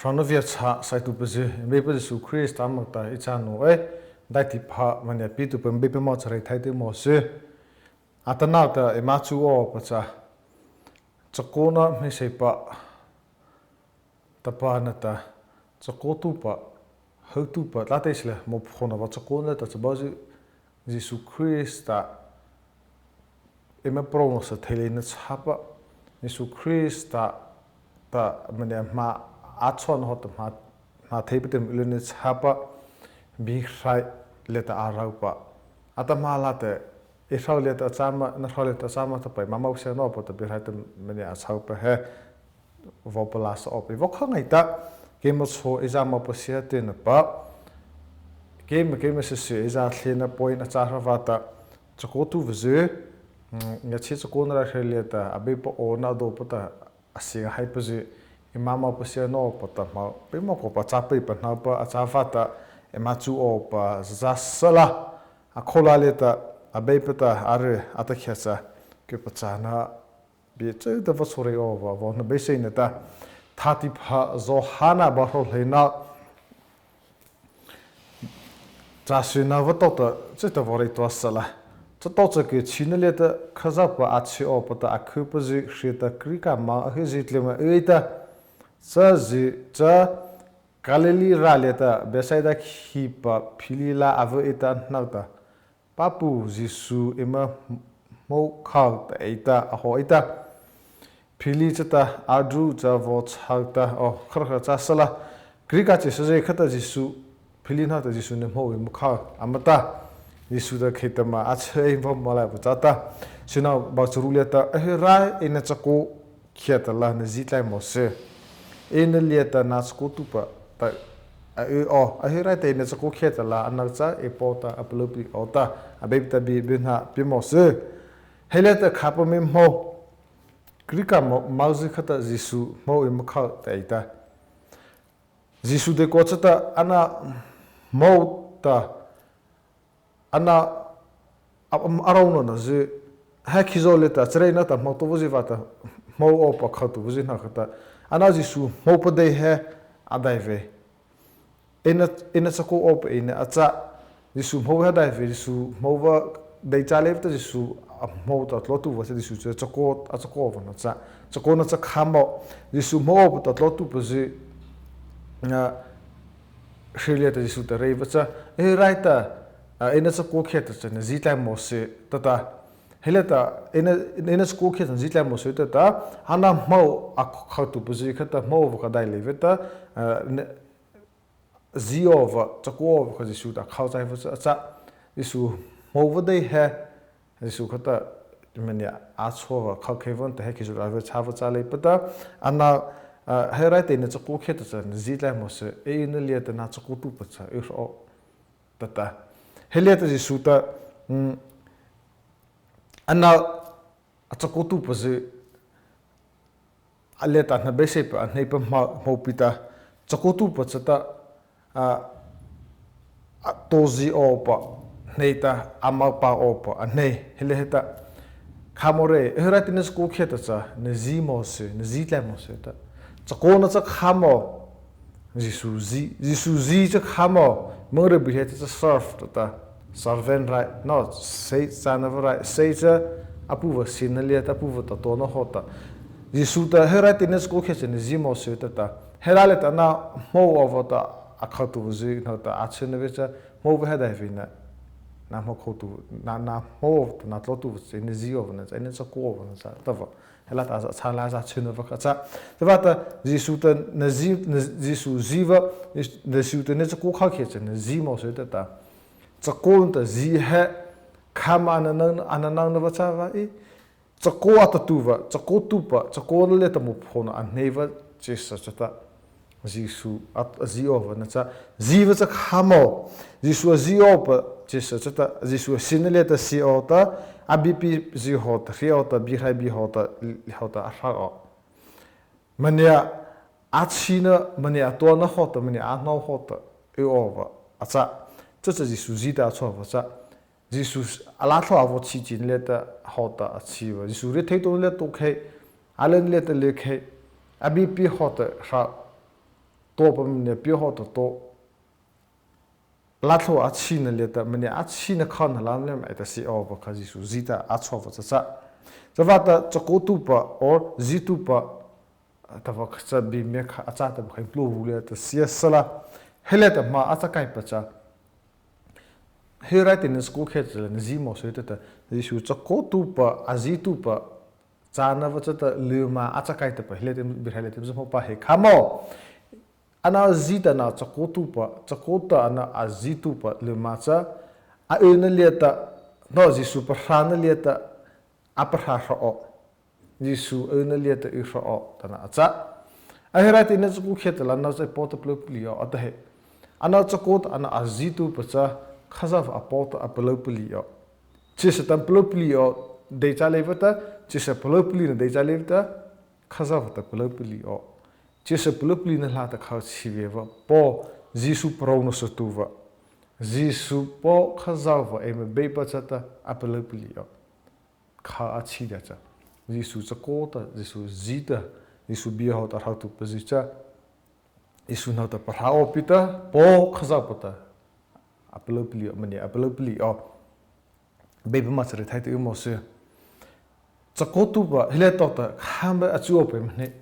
Hrona Viachhah sai tu pezi mebe Jesu Christ amata ichanu Hmeiseihpa mane pitu pembe mo hleithei te mo se atana ta emachu o pacha Chakaona Hmeiseihpa tapana ta Chakotupa hautupa latesle mo phona wa Chakaona ta chabazi Jesu Christ ta ema pronosa thelena chapa Jesu Christ ta mane ma achon hot ma theipetem ilene chapa bi khai leta araupa atama late ifau leta chama na leta chama ta pai mama se no pot bi khai tem mane achaupa he vopalas op vokha ngai ta kemo so izama pasia te na pa kemo se iza thlena point acha rawata Chakotu vze ngachi Chakaona ra leta abepa ona do pata asinga haipazi imama pasia no pata ma pemo ko pa chapai pa na pa achawata emachu o pa zasala akhola leta abepata are atakhiacha ke pachana bi che da vasore o wa na beseina ta Thati pha zo hana ba hleina jasina votota che ta vore to sala to ke chineleta khazapa achi o pata akhupaji shrita krika ma hizitlema eita cha kaleli raleta besaida khipa philila avaita nauta papu Jesu ema mo khal ta eita ahoita phili chata adru cha viachhah o khra cha sala krika che se khata Jesu phili na ta Jesu ne mo khal amata Jesu da khitama achei bomala bachata sina bachuruleta rai ina chako khiata la na zitlai mose ina lieta na skutupa ta rai te ina chako khiata la anarcha epota aplopi ota abebta bi binha pimose heleta khapame mo krika mo mauzi khata Jesu mo imkha taita Jesu de kochata ana mo ta ana arauno na je hakizoleta treina ta mo to vata mo opa khatu vina khata ana Jesu mo pade he adaive ina chako op ina acha Jesu mo adaive Jesu mo va dei chalefta Jesu mo ta lotu va Jesu chako achako vana cha Chakaona cha khamo Jesu mo op ta lotu pzi na shileta Jesu ta reiva cha raita ina chako kheta chana zitlai mose tata heleta ina chako kheta zitlai mose tata ana mo akhatu buzi khata mo va kadai leveta ziova chako va Jesu ta khauchai va cha Jesu mo va dei he Jesu khata mania achova khakhevan ta hekisu ave chava chale pata ana heraite ina chako kheta chana zitlai mose ina lieta na chako tu pacha iro tata heleta Jesu ta ana Chakotu paze aleta na Hmeiseihpa Hmeiseihpa mo pita Chakotu pachata tozi opa neita amapa opa nei heleta khamore heratina sko kheta cha ne zimo se ne zitlai mo se ta Chakaona cha khamo Jesu zi cha khamo mure biheta cha serve ta servant right no say sanava right say cha apuva sinalia ta apuva ta to no hota Jesu ta heratina sko kheta ne zimo se ta heraleta na mo ovota akhatu zi no ta achene vecha mo veda vina na mo khotu na mo na tlotu ne zio vna ene cha ko vna sa tava helata chala za chune va cha tavata Jesu ta Jesu ziva Jesu ta ne cha ko kha kheta ne zimo se ta Chakaona ta zi he khama ananang na vacha va e chako atatuva chakotupa Chakaona le ta mo phona aneva chesa chata Jesu at ziova na cha ziva cha khamo Jesu ziova chesa chata Jesu sinele ta si ota abipi zi hota hota bihai bi hota arha mania achina mania to na hota mania anau hota e ova acha这是Jesu zida错不是Jesu ala thwa vo chi chin le ta hota achi wa Jesu re thei to le to khai alen le ta le khai abi pi hota ha to pa mne pio ho to la tho a chi na le ta mne a chi na khan la le mai ta si o ba kha ji su zita a chho va cha za va ta chako tu pa or zi tu pa ta va kha bi me kha a cha ta kha plo ru le ta sia sala hele ta ma a cha kai pa cha he ra tin school khe cha na zi mo so ta ji su chako tu pa a zi tu pa cha na va cha ta le ma a cha kai ta pa hele tem bi hele tem zo pa he khamo ana zita na chakotupa chakota ana azitupa le macha a ena leta no jisu prana leta apra ro jisu ena leta i ro tana acha ahirati na chu khetala na cha pot plopli o atahe ana chakot ana azitu pacha khazaf apot aplopli o chisa tam plopli o de cha levata chisa plopli na de cha levata khazaf ta plopli o chisa plopli na la ta khaw chiweva po jisu prono satuva jisu po khazava em be pachata apelopli o kha achi da cha jisu chakota jisu zita jisu bia hot ar hatu pazicha jisu na ta parao pita po khazapata apelopli o mani apelopli o be ba machre thai te mo se chakotu ba hele to ta khamba achu pe mane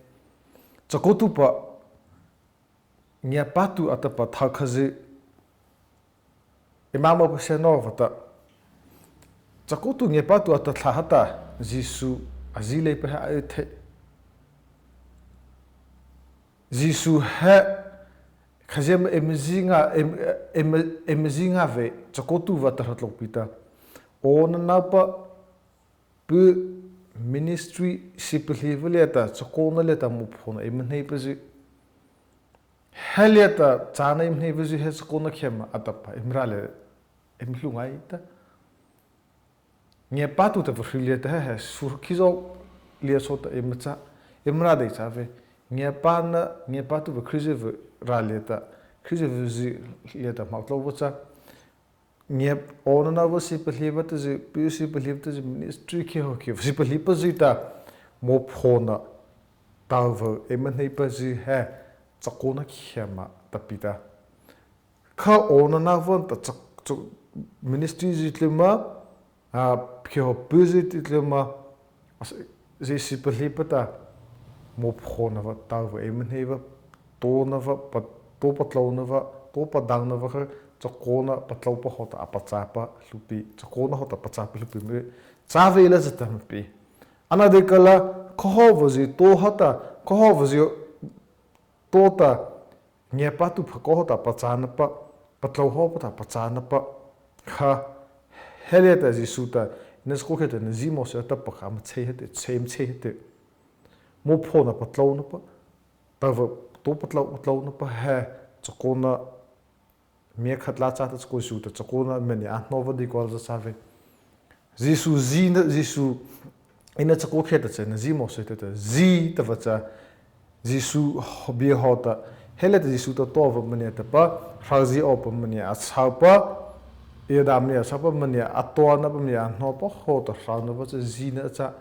chakotu pa nya patu atapa thakhaze imamo pa senova chakotu nya patu atathahata jisu azile pa aithe jisu ha khazem emzinga ve chakotu vatarhatlopita on na pa pu ministry siphlevleta chakona leta mu phona emnhei paji heleta chana emnhei paji he chakona khema atapa imrale emhlungai ta nge patu ta phrileta he surkhizo liasota emcha emra de chave nge patu va khrijev raleta khrijev ji leta maklowacha nge ona va siphlevata ji psi philevta ji ministry ke ho ke siphleva ji ta mo phona tawa emnhei paji he chakona khema tapita kha ona na von ta ministry ji tlema a ke ho psi tlema ji siphleva ta mo phona va tawa emnhei va to na va to patlona va to padang na va chakona patlopa hota apachapa lupi chakona hota pachapa lupi me chavela zatampi ana dekala khohovaji to hota khohovaji tota nyepatu phakota pachanapa patlohopata pachanapa kha heleta ji suta neskokheta nazimo se ta pakam chehete chehete mo phona patlona pa tava to patlona pa he chakona me khatla cha ta ko su ta chakona meni a nova di kol za save jisu zina jisu ina chako kheta che na jimo se ta zi ta vacha jisu hobie hota hele ta jisu ta to meni ta pa razi op meni a chapa e da meni a chapa meni a to na meni a no pa hota rauna vacha zina cha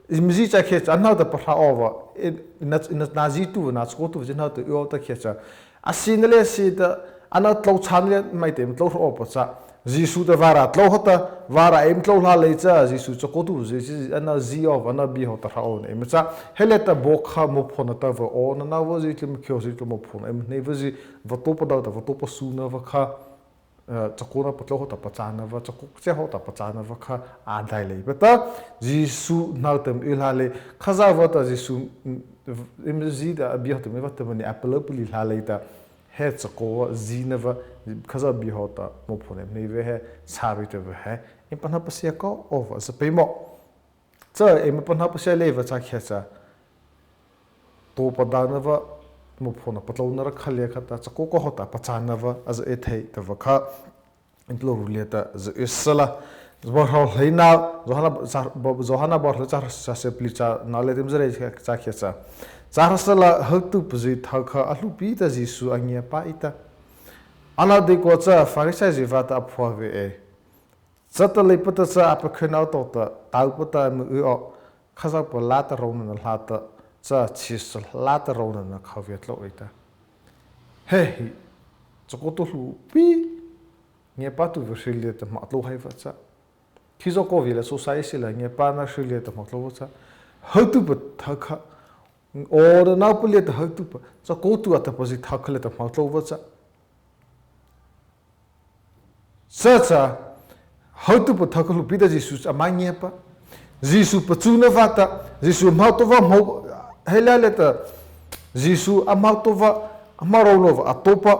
imzi cha khe cha na ta pa ova ina nazi tu na chko tu jina ta yo ta khe cha asinle si ta ana tlo chanle mai tem tlo opacha jisu da vara tlo hota vara em tlo la lecha jisu chokotu ji ana zi of ana bi hota raon em cha heleta bokha mo phona ta va on na wo ji tlim khyo ji tlo mo phona em nei ji va to pa da va to pa su na va kha chakona patlo hota pachana va chakuk che hota pachana va kha a dai le beta jisu na tem ilale khaza va ta jisu em ji da bi hota me va ta ni apple puli la leita he chako zinava khaza bi hota mo phone nei ve he sabi te ve he in panha pasia ko over sa pemo cha em panha pasia le va cha khecha to padanava mo phone patlo na rakhale khata chako ko hota pachanava az ethei ta vakha intlo ruleta z isala zbor hleina zohana bor cha sa plicha naletim zare cha khecha Zarsala hatu puzi thakha alupi ta jisu anya pa ita ana de ko cha farisa jivata aphuave e satale pata cha apakhna to ta taupata mu o khaza pa lata rona lata cha chis lata rona na khavet lo ita he cho cô tu lu pi nghe pa tu về Australia ta mặc lâu hay vậy khi cho cô về là society là nghe pa na Australia ta mặc lâu vậy hơi tu bật thắc or na puli ta hơi tu cho cô tu ata posi thắc le ta mặc lâu vậy sa hơi tu bật thắc lu pi da Jesus amang nghe pa Jesus pachuna vata Jesus mau tu va mau hela le ta Jesus amau tu va amarolova atopa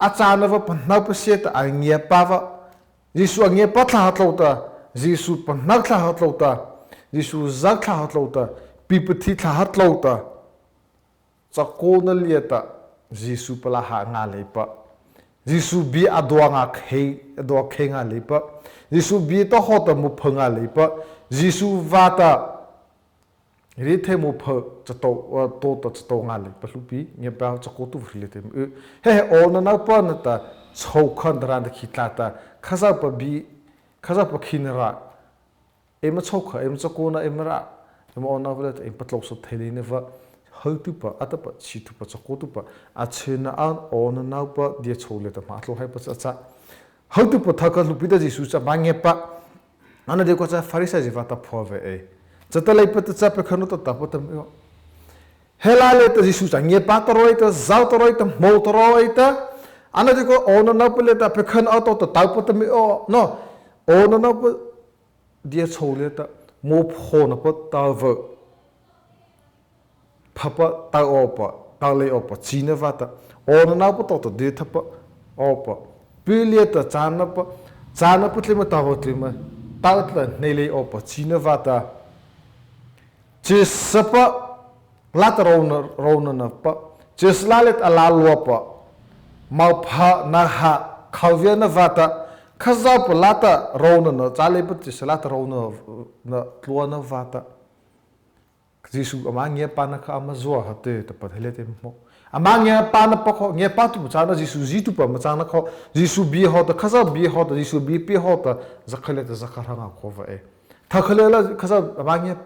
achanava panau sieta angia pava Jesus angia patla hatlauta Jesus panak tla hatlauta Jesus zak tla hatlauta pipati tla hatlauta chakona lieta Jesus pala ha nga lepa Jesus bi adwa nga adwa nga lepa Jesus bi to hota mu phanga lepa Jesus vata hleithei mu pho chato to chato nga lepa lupi nge ba chakotu hleithei he ona na pa na ta chaw khan dran da khitlata khaza pa khinara ema chaw kha ema chakona emra ema ona vela em patlo so thele ne va hautu pa atapa chitu pa chakotu pa achena an ona na pa dia chole ta ma tlo hai pa cha hautu pa thaka lupi da jisu cha bange pa ana de ko cha farisa ji vata phove e chatalai pa cha pe khanu ta ta pa ta hela le ta jisu cha nge pa ta roi ta zau ta roi ta mo ta roi ta ana de ko ona na pa le ta pe khan auto ta ta pa ta mi o no ona na pa dia chole ta mo pho na pa ta va papa ta opa ta le opa china vata ona na pa to de thapa opa pilieta chana pa tlima ta hotlima ta tla nele opa china vata chisapa lata rona na pa chislalet alalwa pa mau pha na ha khawya na vata khazap lata rona na chale pa chislata rona na tlua na vata jisu amang ye pa na kha ma zwa hate ta pa helete mo amang ye pa na pa kho nge pa tu cha na jisu ji tu pa ma cha na kho jisu bi ho ta khaza bi ho ta jisu bi pi ho ta zakhale ta zakhara nga kho va e thakhale la khaza amang ye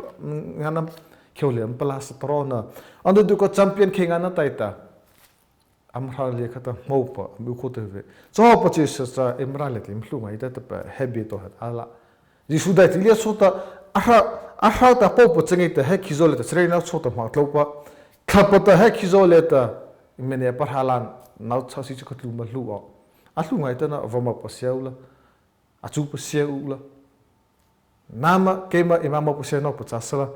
ngana khole am plus trona andu du ko champion khenga na taita amra le khata mo pa bu kho te ve cho pa chi sa emra le tim hlu mai ta pa habit to hat ala jisu da ti le so ta aha ta popo chengi ta he khizole ta sreina chota ma tlopa khapata he khizole ta imene par halan nau chasi chakatlu ma lu a alu ngai ta na vama paseula achu paseula nama kema imama paseno pachasala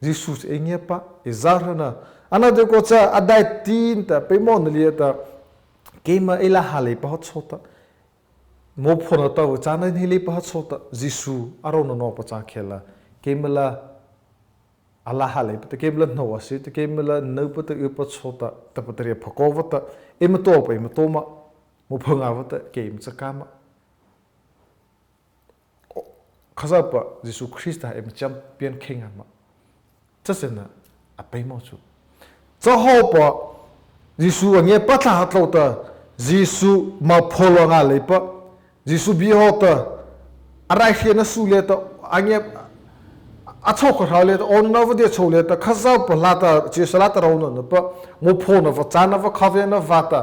Jesus engepa izarna ana de ko cha adai tin ta pemon lieta kema ila hale pa chota mo phona ta chana hile pa chota Jesus arona no pa cha khela kemela Allah hale pata kemela no wasi te kemela no pata upa chota ta patria phakovata emato pa ematoma mo phanga wata kem chakama khazapa Jesus Christa em champion king ama chasena apai mo chu chahopa Jesus ange patla hatlota Jesus ma pholo nga lepa Jesus bi hota arai khena suleta ange achok khale on na vde chole ta khaza palata che salata rauna na pa mo phona va chana va khave na vata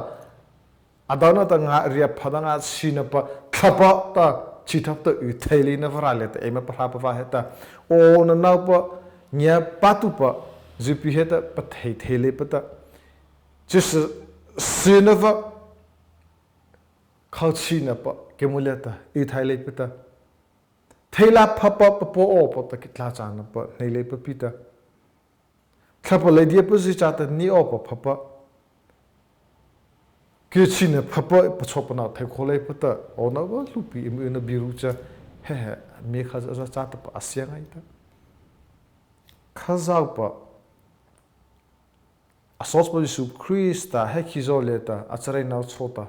adana ta nga ria phadanga sina pa khapa ta chithap ta utheli na varale ta ema pa pa heta on na pa nya patu pa zupi heta pathei thele pata chis sinava khauchina pa kemuleta utheli pata thela phapa po o po ta kitla chana pa nele pa pita khapa le dia pu si chata ni o pa phapa kichina phapa pachopana thai khole pata ona ba lupi imena birucha he me khaza za chata pa asya ngai ta khaza pa asos pa Jesus Christa he khizoleta achare nau chota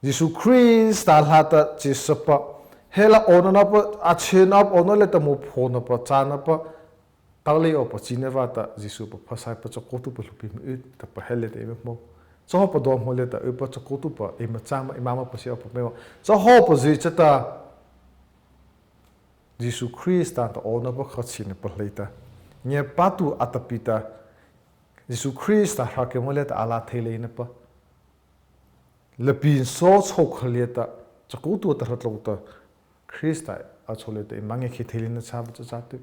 Jesus Christa lata chisapa hela ona pa achena ona le ta mo phona pa chana pa tale o pa chineva ta jisu pa phasai pa chokotu pa lupi me ta pa hele te mo so pa dom hole ta pa chokotu pa e ma chama imama pa sia pa me so ho pa ji chata jisu Christa ta ona pa khachine pa leita nye patu atapita jisu Christa ha ke mole ta ala thele ne pa Lapin so khalieta chakutu ta hatlota Christa acholeta imange Khithie na chab chatu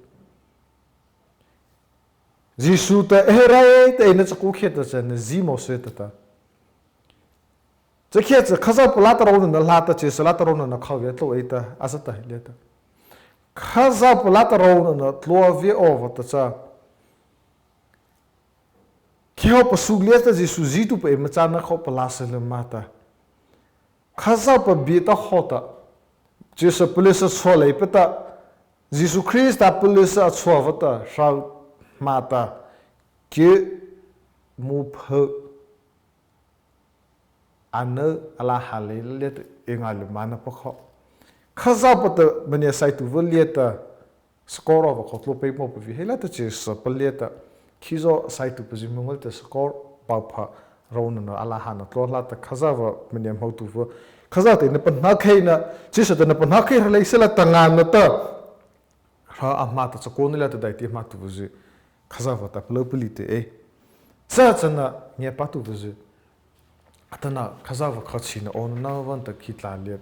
Jisu ta hria ta ina chaku kheta chan zimo setata Chakhet khaza plata ron na lata che salata ron na khaw to eta asata hileta khaza plata ron na tlovi over ta cha Kyo pa sugleta Jisu zitu pa imachana kho palasele mata Khaza pa bita hota Jisu polisa swalei pata Jisu Christa polisa swavata shal mata ki muph ana ala halil let ingal mana pakho Khaza pata mania saitu vlieta score of khotlo pe mo vi helata chis paleta Kizo saitu pazimungol te score papa Hrona ala hana tlola ta khaza va mania mautu va khaza te ne panha khaina chisa te ne panha khai hleithei tanga na ta ha amata chakonila ta daiti matu vuzi khaza va ta plopulite e sa chana nya patu vuzi atana khaza va khachina on na van ta khitla let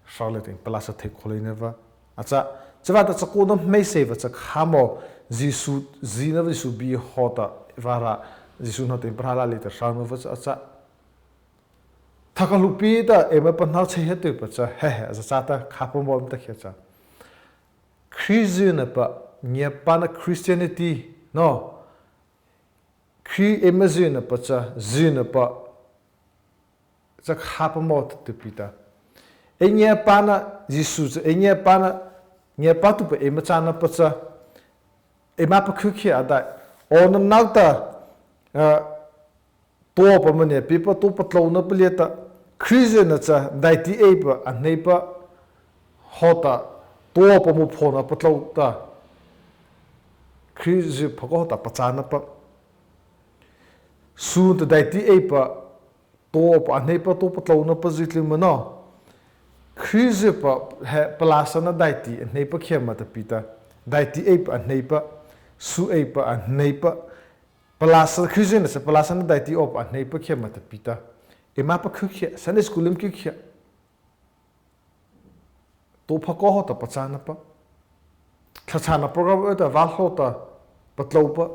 charlotte plasa the kholina va acha chwa ta chakona Hmeiseihpa cha khamo Jisu zina Jisu bi hota vara Jisu na te prala le ta shama va acha thakalupi ta ema panhau che te pa cha he he za ta khapom bom ta khecha Christian pa nya pana Christianity no imagine pa cha zina pa cha khapom te pita enya pana Jisu enya pana nya patu pa ema chana pa cha ema pa khukhi ada on nauta to pa mane pipa to patlo na pleta Christian na cha daiti epa aneipa hota to pa mu phona patlo ta Christian phagota pachana pa su ta daiti epa to pa aneipa to patlo na pazitli mano Christian pa palasana daiti aneipa khema ta pita daiti epa aneipa su epa aneipa palasa Christian sa palasa na daiti op aneipa khema ta pita ema pa khukhe Sunday school im khukhe to phako hota pachana pa thachana program ta valhota patlopa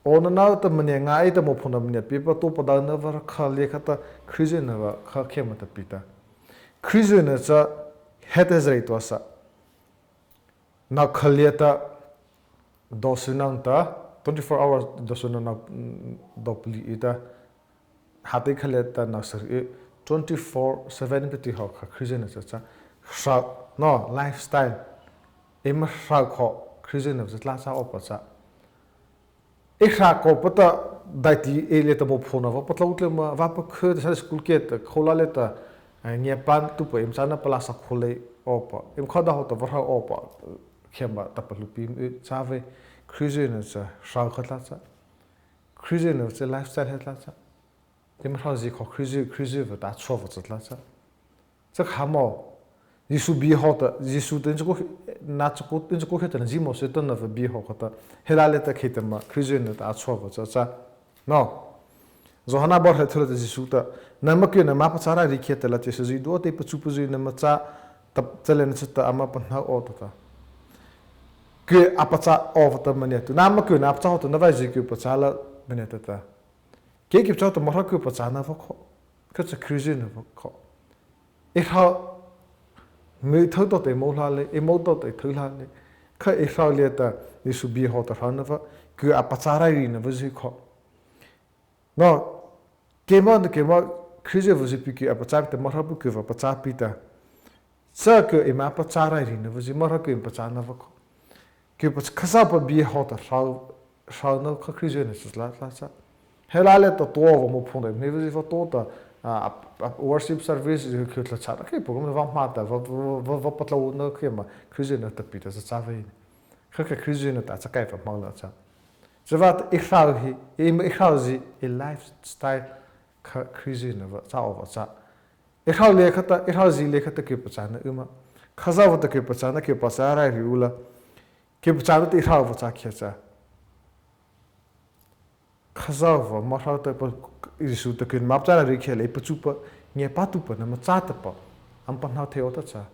ona ta mane ngai ta mo phuna mane pipa to pada na var khale khata Christian na kha khema ta pita Christian na cha hethdarh to sa na khalieta dosinanta 24 hours dosinana dopli ita hati khalieta na sar 24/7 peti ho kha Christian cha sha no lifestyle em sha kho Christian na tla cha opa cha e kha ko pata daiti ele ta mo phona va patloutle ma va pa khud sa school ke ta khola le ta nya pan tu po em chana palasa khole opa em khoda ho ta va opa khemba tapalupi chave Christian cha sha khatla cha Christian cha lifestyle hetla cha em hazi kho Christian va ta chwa va chatla cha cha khamo Jisu bi hota Jisu ten ko na chko ten ko kheta ji mo se ton na bi ho khata helale ta kheta ma Christian ta chwa va cha no zohana bor hetla ta Jisu ta namak na ma pa chara ri kheta la che ji do te pa chupu ji na ma cha tap chalen cha ama pa na o ta ke apacha of ta mane tu namak na apacha to na vai ji ke pa chala mane ta ke cha to ma ke pa chana va kho ka cha Christian va kho e ha me thau to te mo la le e mo to te thu la le kha e sa le ta Jisu bi ho ta hana va ke apachara ri na va ji kho no ke ma Christian va ji pi ke apacha ta ma ra bu ke va pacha pi ta sa ke e ma apachara ri na va ji ma ra ke pa chana va kho ke pa khasa pa bi ho ta sa na kha Christian sa la sa helale to va mo phone ne va ji va to ta worship service ke tla chara ke program va mata va patlo na ke ma Christian ta pita sa chave kha Christian ta cha kai va ma la cha zvat ikhauhi ikhauzi a lifestyle kha Christian va cha va cha ikhau le khata ikhauzi le khata ke pa cha na uma khaza va ta ke pa cha na ke pa sa ra riula ke pa cha ta ikhau va cha khe cha khazava marhata pa isu ta kin mapchara ri khele pachupa nge patu pa na machata pa am panhau theota cha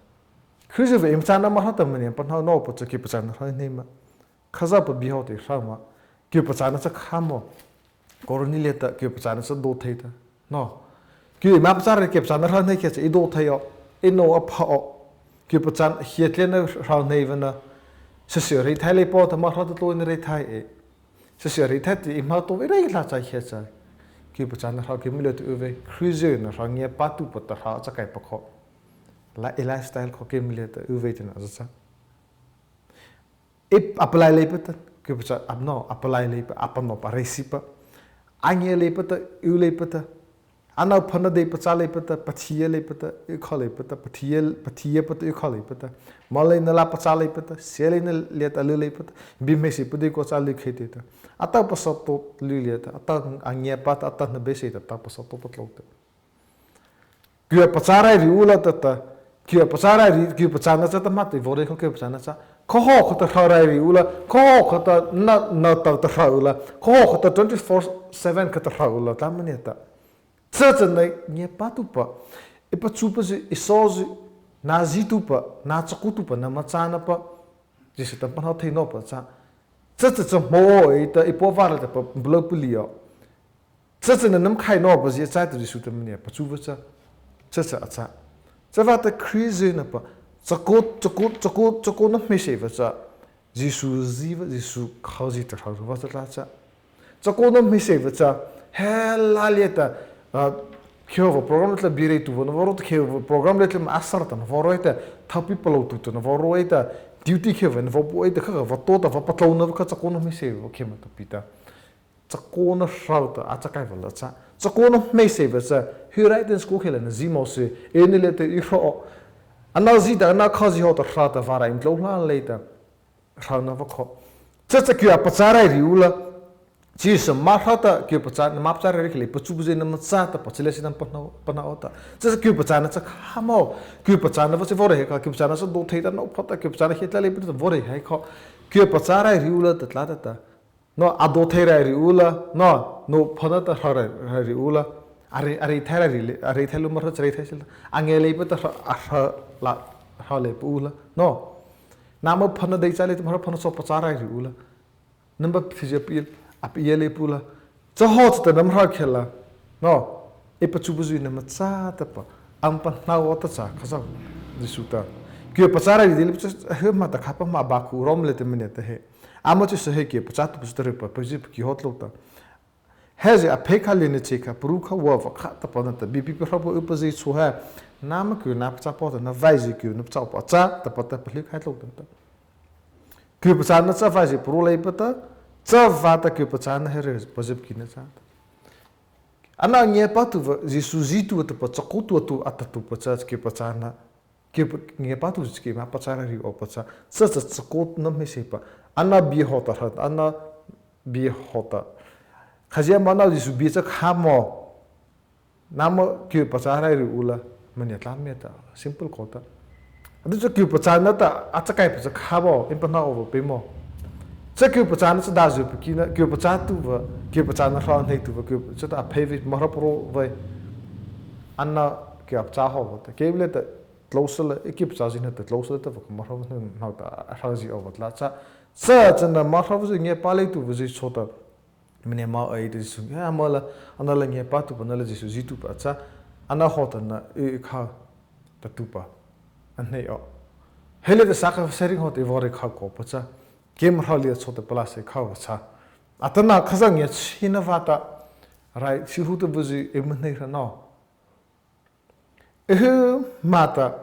khrize ve imchana marhata mani panhau no pa chaki pachana ha nei ma khazapa biho te sama ki pachana cha khamo koroni leta ki pachana cha do theita no ki mapchara ki pachana ha nei khe i do theyo ino apha ki pachana hietlena ha nei vana sesio ri thai le po ta marhata to in ri thai e sesio ri thai ti ma to ri la cha khe cha ki pachana ha ki milet uve khrize na range patu pata ha cha kai pakho la lifestyle ko ke milet uve tin aza ip apply le pata ki pacha abno apply le pa apano pa recipe anye le pata u le pata ana phana de pacha le pata pathie le pata e khale pata pathie pata e khale pata malai nala pacha le pata sele ne le ta le pata bimesi pudi ko cha le khete ta ata pasat to le le ta ata anye pat ata na besi ta pasat to pat lo ta kya pachara ri ula ta kya pachara ri kya pachana cha ta mat vore ko kya pachana cha ko ho ta khara ri ula ko ta na ta ta ula ko ta 24/7 ka ta ula ta mani ta Tsa nei nye patupa ipa chupa zi isozi na zitupa na chakutupa na machana pa jisi ta panhau theino pa cha tsa mo ita ipo vara ta pa blopulio tsa na nam khai no pa zi cha tu su ta mne pa chupa cha acha cha va ta crazy na pa chako na hmeiseihpa cha jisu ziva jisu khazi ta kharu va cha cha chako na hmeiseihpa cha hela leta Khevo program le bire tu no voro khevo program le asarta no voro ita thapi palo tu no voro ita duty khevo no voro ita kha va to ta va patlo no kha chakona hmeiseihpa khema ta pita chakona rauta a chakai vala cha chakona hmeiseihpa cha hria den school khela na zimo se enele te I ro ana zida na khazi ho ta rata vara in lo la later rana va kho cha kya pachara riula Jisa marhata kyo pachana mapchara ri khele pachubuze na machata pachile sinan panaota cha kyo pachana cha khamo kyo pachana va se vore he ka kyo pachana sa do theita no phata kyo pachana hitla le pita vore he kho kyo pachara ri ula ta tla ta no ado theira ri ula no phana ta hara ri ula are theira ri are thelu mar chare thaisil angele pita la hale ula no nama phana dei chale tu mar phana so pachara ri ula number phijapil apiyele pula chahot ta namra khela no ipa chubuzu na macha ta pa ampa na wata cha khasa disuta kyo pachara dil he ma ta khapa ma baku rom le te minete he amachu se he ke pachat pustre pa pajip ki hotlo ta heze a phekali ne cheka pruka wa kha ta pa ta bibi pa hobo upazi chu ha nam kyo na pacha pa na vaiji kyo na pacha pa cha ta pa ta phli khaitlo ta kyo pacha na cha vaiji pro le pata Tsa vata kyo pachana here pazip kina cha ana nye patu jisu zitu ta pa chakutu tu atatu pacha kyo pachana kyo nye patu ki ma pachara ri o pacha tsa chakut na hmeiseihpa ana bi hota hat ana bi hota khajia mana jisu bi cha khamo nama kyo pachara ri ula mani tlam me ta simple kota adu kyo pachana ta achakai pacha khabo impana over pemo Kyo pachana sa dazu pekina kyo pachatu va kyo pachana ran hei tu va kyo chata aphevi marapro vai anna kyo apchaho va ta keble ta tlosala kyo pachajina ta tlosala ta va marapro na ta hazi over la cha chana marapro nge pale tu va ji chota mine ma ai de su ya mala anala nge patu banala ji su ji tu pa cha ana hota na e kha ta tu pa anne o hele de saka sharing hot e vore kha ko pa cha Game Holly sort of plastic house. Atana Kazang yet Shinavata, right? She who the busy emanate no. Mata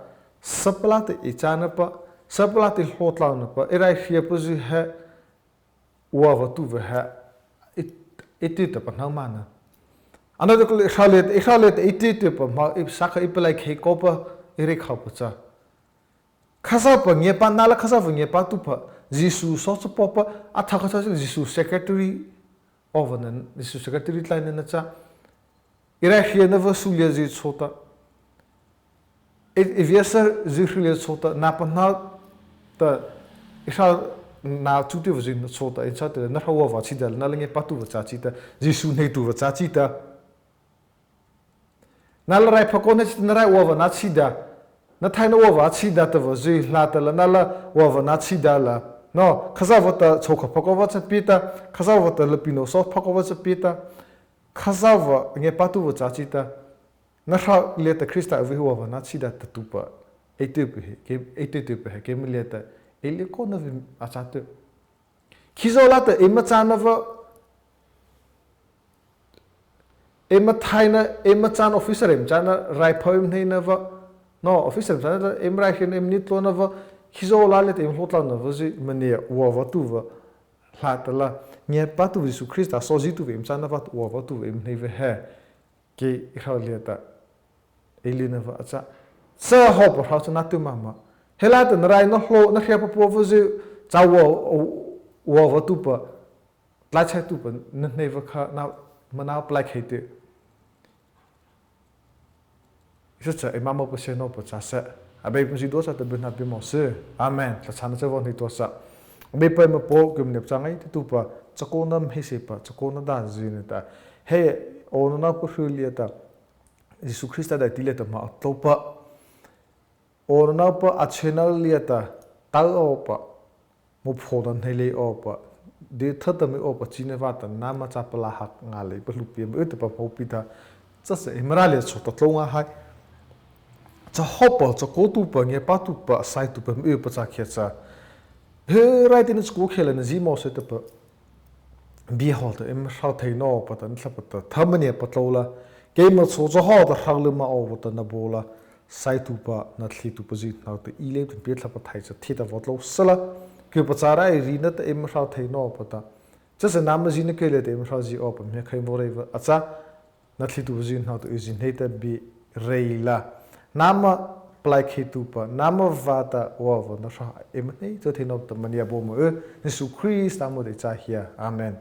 Sapalati Ichanapa, Sapalati Hotlanapa, Era here pussy hair, Wava to her. It did upon no manner. Another Charlotte, it did upon if Saka like Hikopa, Eric Hopper. Kasapa, Yepanala Kasava, Yepatupa. Jisu sots papa athakasa jisu secretary of an jisu secretary line na cha ira here never sulia ji chota if yes sir zikhle chota na pa na ta isha nào chú tiêu gì nó số tại sao từ nó hầu vào chỉ đó nó là nghe bắt tu vào giá trị ta Giêsu này tu vào giá trị ta nó là rai phật con nó rai vào nó chỉ đó nó thay nó vào chỉ đó ta vào gì là ta là nó là vào nó chỉ đó là nó khazao vào ta châu khắp phật vào chấp pita khazao vào talepino so phật vào chấp pita khazao vào nghe bắt tu vào giá trị ta nó sao liệt ta Christa với vào nó chỉ đó ta tu pa ấy tu pe cái mình liệt ta ấy liệt con nó về à cha tu khi rồi là ta em mà cha nó vào em mà thay nó em mà cha officer em cha nó rai phơi này nó vào no officer cha nó em rai khi em nít lo nó vào khi rồi là em hốt nó vào gì mình nè vào tu vào là ta là nghe bắt tu Jesus Christ ta so gì tu em cha nó vào tu em này về hè cái khâu liệt ta ấy liệt nó vào cha sơ hộp vào cho nó tu mà hay là ta rai nó hô nó khép vào vào gì cháu vào tu pa lại chạy tu pa nên này vào khá nào mà nào black hết đi rất là em mong muốn xem nó bớt chả sợ à bây giờ đó sẽ từ bên nào bên mỏ sữa amen là chán sẽ vào này đó sợ bây giờ mà bộ cầm nhập trang ấy thì tu pa Chakaona Hmeiseihpa Chakaona đã gì nữa ta hey ông nó có hứa liệt ta Jesus Christ đã đi liệt mà tàu pa ông nó pa ở channel liệt ta tao pa một phố đàn hay lệ pa đi thật là mấy pa chỉ nên vào ta nam mà chắp là hắc ngà lệ bớt lụp bìm ở tập hậu pita chắc sẽ em ra liệt số tật lâu ngay cho hop cho cố tu pa nghe pa tu pa sai tu pa mấy pa chắc hết sa he right in school khela na gì mau sẽ tập bi hol ta em sao thấy nó pa ta ntlap ta tham ne pa tlo la ke ma so cho ho ta khang le ma o ta na bola sai tu pa na thli tu pa ji na ta i le tu pe thla pa thai cha thi ta vot lo sala ke pa cha rai ri na ta em sao thấy nó pa ta cha sa nam ji na ke le te em sao ji op me khai mo re va acha na thli tu ji na ta ji nei ta bi reila nama plai khitu pa nama vata wa na sa em nei cho thấy nó ta mania bo mo Jesus Christ amo de cha hia amen